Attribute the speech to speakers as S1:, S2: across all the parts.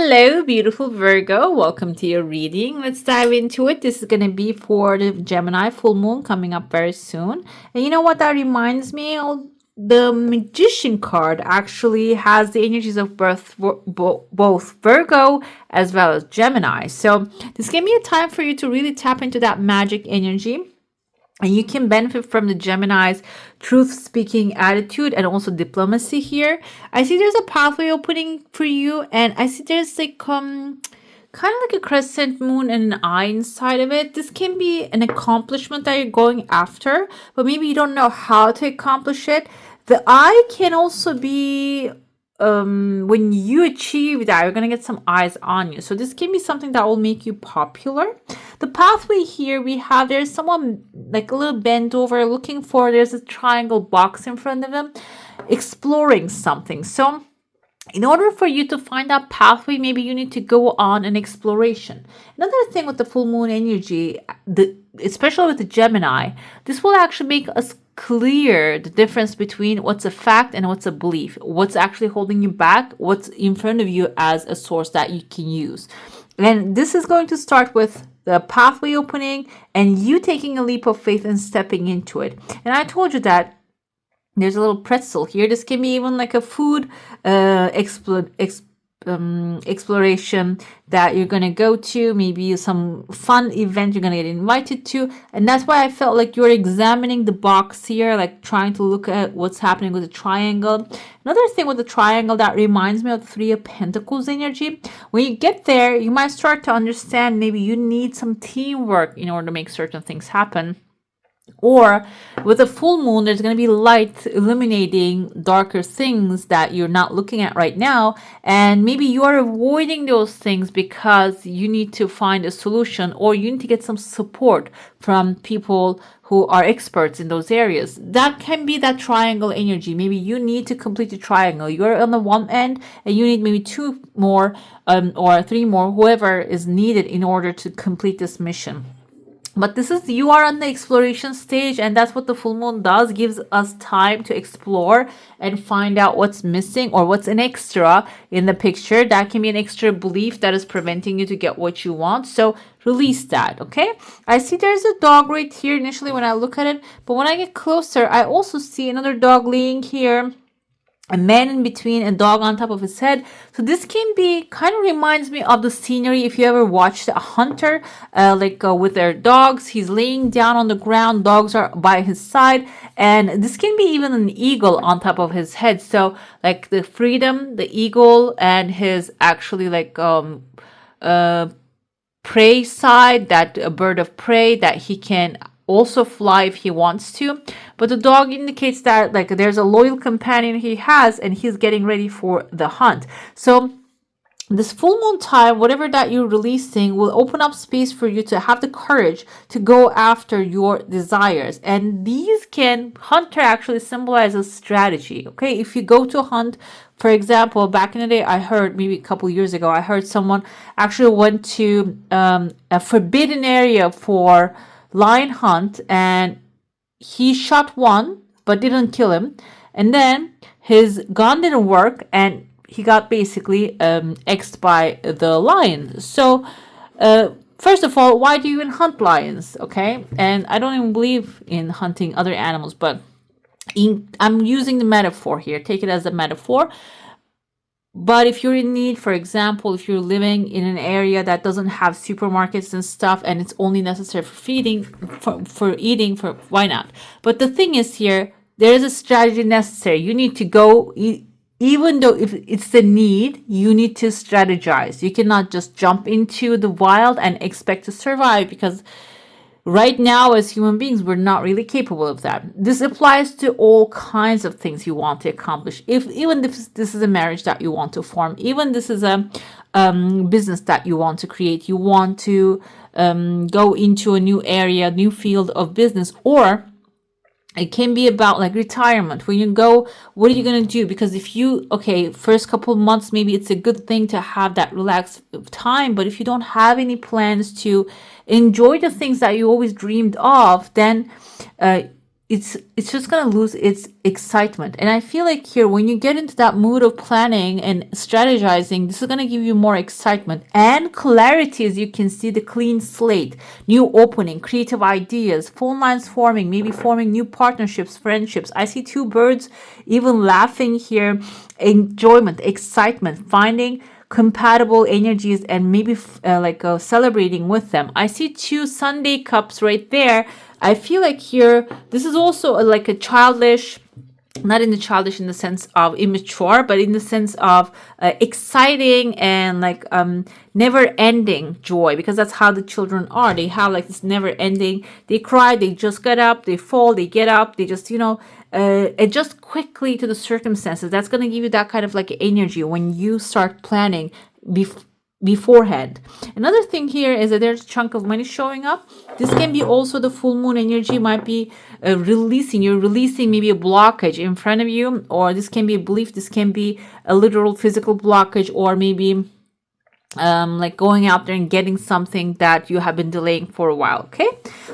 S1: Hello, beautiful Virgo. Welcome to your reading. Let's dive into it. This is going to be for the Gemini full moon coming up very soon. And you know what that reminds me of? The Magician card actually has the energies of both Virgo as well as Gemini. So this gave me a time for you to really tap into that magic energy. And you can benefit from the Gemini's truth-speaking attitude and also diplomacy here. I see there's a pathway opening for you, and I see there's like kind of like a crescent moon and an eye inside of it. This can be an accomplishment that you're going after, but maybe you don't know how to accomplish it. The eye can also be when you achieve that, you're going to get some eyes on you. So this can be something that will make you popular. The pathway here we have, there's someone like a little bent over looking for, there's a triangle box in front of them, exploring something. So in order for you to find that pathway, maybe you need to go on an exploration. Another thing with the full moon energy, especially with the Gemini, this will actually make us clear the difference between what's a fact and what's a belief, what's actually holding you back, what's in front of you as a source that you can use. And this is going to start with the pathway opening and you taking a leap of faith and stepping into it. And I told you that there's a little pretzel here. This can be even like a food exploration that you're going to go to, maybe some fun event you're going to get invited to. And that's why I felt like you're examining the box here, like trying to look at what's happening with the triangle. Another thing with the triangle that reminds me of the Three of Pentacles energy. When you get there, you might start to understand maybe you need some teamwork in order to make certain things happen. Or with a full moon, there's going to be light illuminating darker things that you're not looking at right now. And maybe you are avoiding those things because you need to find a solution, or you need to get some support from people who are experts in those areas. That can be that triangle energy. Maybe you need to complete the triangle. You're on the one end and you need maybe two more or three more, whoever is needed in order to complete this mission. But you are on the exploration stage, and that's what the full moon does, gives us time to explore and find out what's missing or what's an extra in the picture. That can be an extra belief that is preventing you to get what you want. So release that, okay? I see there's a dog right here initially when I look at it, but when I get closer, I also see another dog laying here, a man in between, a dog on top of his head. So this can be, kind of reminds me of the scenery if you ever watched a hunter with their dogs. He's laying down on the ground, dogs are by his side, and this can be even an eagle on top of his head. So like the freedom, the eagle, and his actually prey side, that a bird of prey that he can also fly if he wants to. But the dog indicates that like there's a loyal companion he has and he's getting ready for the hunt. So this full moon time, whatever that you're releasing, will open up space for you to have the courage to go after your desires. And hunter actually symbolizes strategy. Okay, if you go to hunt, for example, back in the day, I heard maybe a couple years ago, I heard someone actually went to a forbidden area for lion hunt, and he shot one but didn't kill him, and then his gun didn't work and he got basically X'd by the lion. So first of all, why do you even hunt lions? Okay, and I don't even believe in hunting other animals, but I'm using the metaphor here, take it as a metaphor. But if you're in need, for example, if you're living in an area that doesn't have supermarkets and stuff, and it's only necessary for feeding, for eating, why not? But the thing is here, there is a strategy necessary. You need to go, even though if it's the need, you need to strategize. You cannot just jump into the wild and expect to survive, because right now, as human beings, we're not really capable of that. This applies to all kinds of things you want to accomplish. Even if this is a marriage that you want to form, even this is a business that you want to create, you want to go into a new area, new field of business, or it can be about like retirement. When you go, what are you going to do? Because first couple of months, maybe it's a good thing to have that relaxed time. But if you don't have any plans to enjoy the things that you always dreamed of, then it's just going to lose its excitement. And I feel like here, when you get into that mood of planning and strategizing, this is going to give you more excitement and clarity. As you can see, the clean slate, new opening, creative ideas, phone lines forming, maybe forming new partnerships, friendships. I see two birds even laughing here, enjoyment, excitement, finding compatible energies, and maybe celebrating with them. I see two Sunday cups right there. I feel like here, this is also like a childish, not in the childish in the sense of immature, but in the sense of exciting and like never ending joy, because that's how the children are. They have like this never ending. They cry, they just get up, they fall, they get up, they just, adjust quickly to the circumstances. That's going to give you that kind of like energy when you start planning beforehand. Another thing here is that there's a chunk of money showing up. This can be also the full moon energy, might be you're releasing maybe a blockage in front of you, or this can be a belief, this can be a literal physical blockage, or maybe like going out there and getting something that you have been delaying for a while. Okay,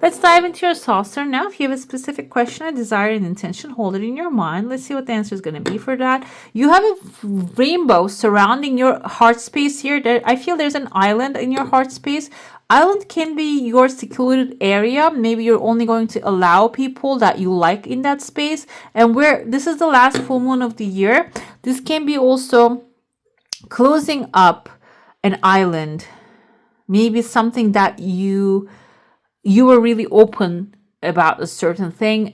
S1: let's dive into your saucer now. If you have a specific question, a desire, an intention, hold it in your mind. Let's see what the answer is going to be for that. You have a rainbow surrounding your heart space here. I feel there's an island in your heart space. Island can be your secluded area. Maybe you're only going to allow people that you like in that space. And where this is the last full moon of the year, this can be also closing up an island, maybe something that you were really open about a certain thing,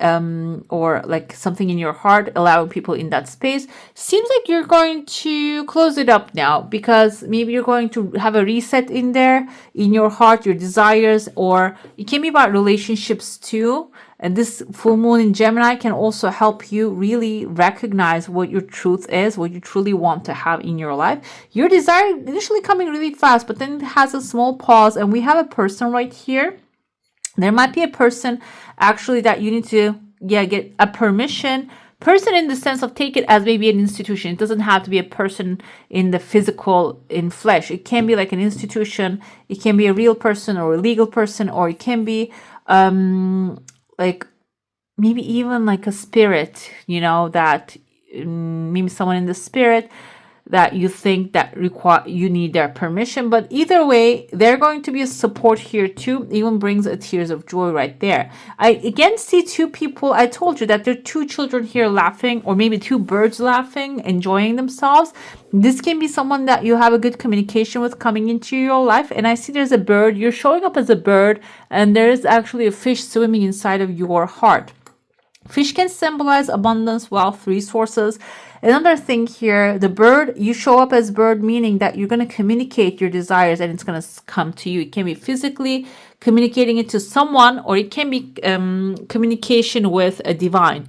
S1: or like something in your heart, allowing people in that space. Seems like you're going to close it up now, because maybe you're going to have a reset in there, in your heart, your desires, or it can be about relationships too. And this full moon in Gemini can also help you really recognize what your truth is, what you truly want to have in your life. Your desire initially coming really fast, but then it has a small pause, and we have a person right here. There might be a person actually that you need to get a permission. Person in the sense of take it as maybe an institution. It doesn't have to be a person in the physical, in flesh. It can be like an institution. It can be a real person or a legal person, or it can be like maybe even like a spirit, that maybe someone in the spirit that you think that you need their permission. But either way, they're going to be a support here too. Even brings a tears of joy right there. I again see two people. I told you that there are two children here laughing, or maybe two birds laughing, enjoying themselves. This can be someone that you have a good communication with coming into your life. And I see there's a bird. You're showing up as a bird, and there's actually a fish swimming inside of your heart. Fish can symbolize abundance, wealth, resources. Another thing here, the bird, you show up as bird, meaning that you're going to communicate your desires and it's going to come to you. It can be physically communicating it to someone, or it can be communication with a divine.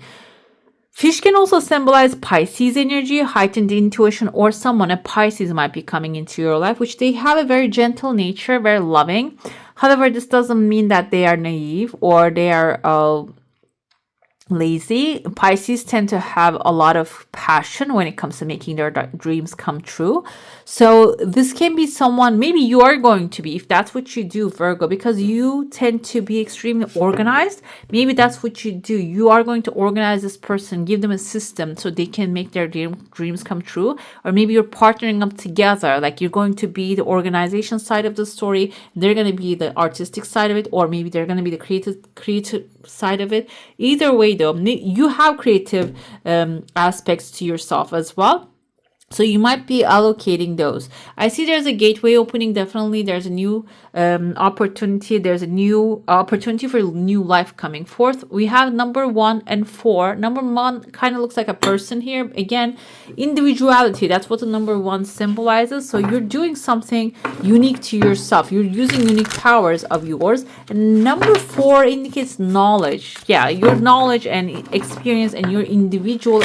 S1: Fish can also symbolize Pisces energy, heightened intuition, or someone, a Pisces, might be coming into your life, which they have a very gentle nature, very loving. However, this doesn't mean that they are naive or they are lazy. Pisces tend to have a lot of passion when it comes to making their dreams come true. So this can be someone, maybe you are going to be, if that's what you do, Virgo, because you tend to be extremely organized. Maybe that's what you do. You are going to organize this person, give them a system so they can make their dreams come true. Or maybe you're partnering up together, like you're going to be the organization side of the story, they're going to be the artistic side of it, or maybe they're going to be the creative side of it. Either way though, you have creative aspects to yourself as well. So you might be allocating those. I see there's a gateway opening. Definitely there's a new opportunity. There's a new opportunity for new life coming forth. We have number 1 and 4. Number 1 kind of looks like a person here. Again, individuality. That's what the number 1 symbolizes. So you're doing something unique to yourself. You're using unique powers of yours. And number 4 indicates knowledge. Yeah, your knowledge and experience and your individual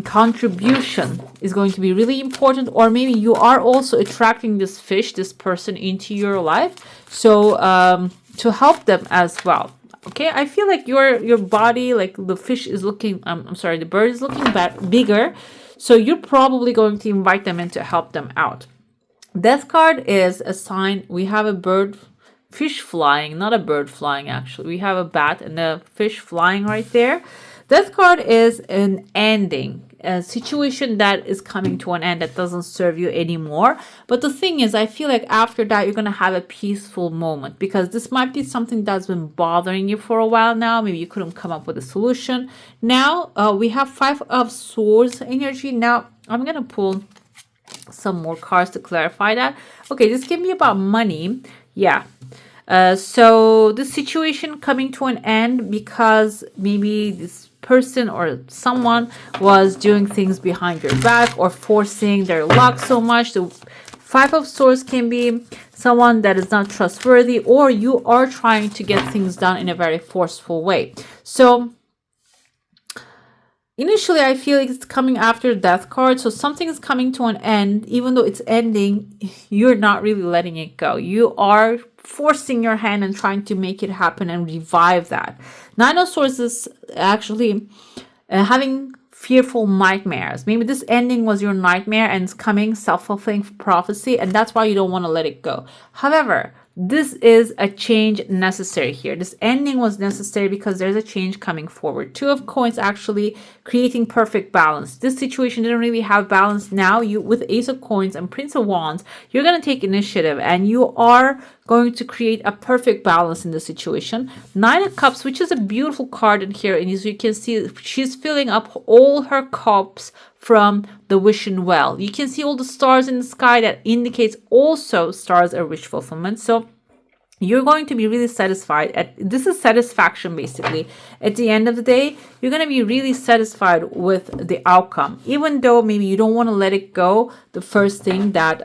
S1: contribution is going to be really important. Or maybe you are also attracting this fish, this person into your life, so to help them as well. Okay, I feel like your body, like the fish is looking, I'm sorry, the bird is looking bigger, so you're probably going to invite them in to help them out. Death card is a sign. We have a bird fish flying, not a bird flying actually. We have a bat and a fish flying right there. Death card is an ending, a situation that is coming to an end that doesn't serve you anymore. But the thing is, I feel like after that, you're going to have a peaceful moment, because this might be something that's been bothering you for a while now. Maybe you couldn't come up with a solution. Now, we have Five of Swords energy. Now, I'm going to pull some more cards to clarify that. Okay, this can be about money. Yeah. So the situation coming to an end because maybe this person or someone was doing things behind your back or forcing their luck so much. The Five of Swords can be someone that is not trustworthy, or you are trying to get things done in a very forceful way. So initially, I feel like it's coming after the Death card. So something is coming to an end. Even though it's ending, you're not really letting it go. You are forcing your hand and trying to make it happen and revive that. Nine of Swords is actually having fearful nightmares. Maybe this ending was your nightmare and it's coming, self-fulfilling prophecy, and that's why you don't want to let it go. However, this is a change necessary here. This ending was necessary because there's a change coming forward. Two of Coins actually creating perfect balance. This situation didn't really have balance. Now you, with Ace of Coins and Prince of Wands, you're going to take initiative and you are going to create a perfect balance in the situation. Nine of Cups, which is a beautiful card in here, and as you can see, she's filling up all her cups from the wishing well. You can see all the stars in the sky that indicates also stars are wish fulfillment. So you're going to be really satisfied. This is satisfaction basically. At the end of the day, you're going to be really satisfied with the outcome. Even though maybe you don't want to let it go, the first thing that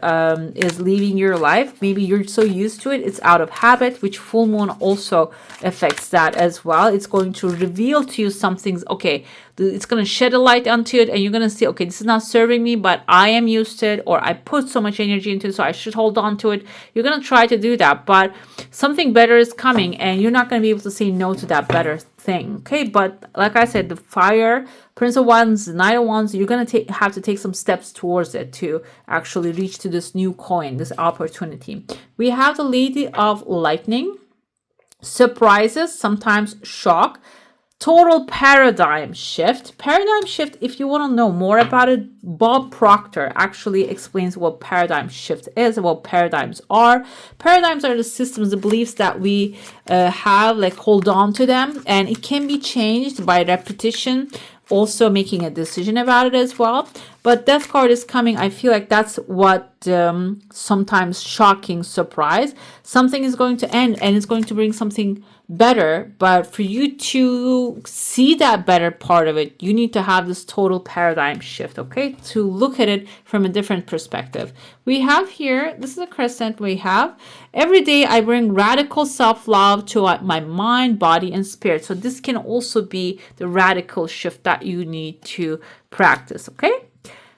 S1: is leaving your life, maybe you're so used to it, it's out of habit, which full moon also affects that as well. It's going to reveal to you some things, okay, it's going to shed a light onto it and you're going to see, okay, this is not serving me, but I am used to it, or I put so much energy into it, so I should hold on to it. You're going to try to do that, but something better is coming and you're not going to be able to say no to that better thing. Okay, but like I said, the Fire, Prince of Wands, Knight of Wands, you're going to have to take some steps towards it to actually reach to this new coin, this opportunity. We have the Lady of Lightning, surprises, sometimes shock, total paradigm shift. Paradigm shift, if you want to know more about it, Bob Proctor actually explains what paradigm shift is, what paradigms are. Paradigms are the systems, the beliefs that we have, like hold on to them, and it can be changed by repetition, also making a decision about it as well. But Death card is coming. I feel like that's what sometimes shocking surprise. Something is going to end and it's going to bring something better, but for you to see that better part of it, you need to have this total paradigm shift, okay, to look at it from a different perspective. We have here, this is a crescent. We have, every day I bring radical self-love to my mind, body, and spirit. So this can also be the radical shift that you need to practice, okay?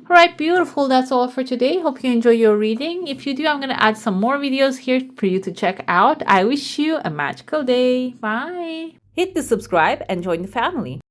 S1: All right, beautiful. That's all for today. Hope you enjoy your reading. If you do, I'm going to add some more videos here for you to check out. I wish you a magical day. Bye. Hit the subscribe and join the family.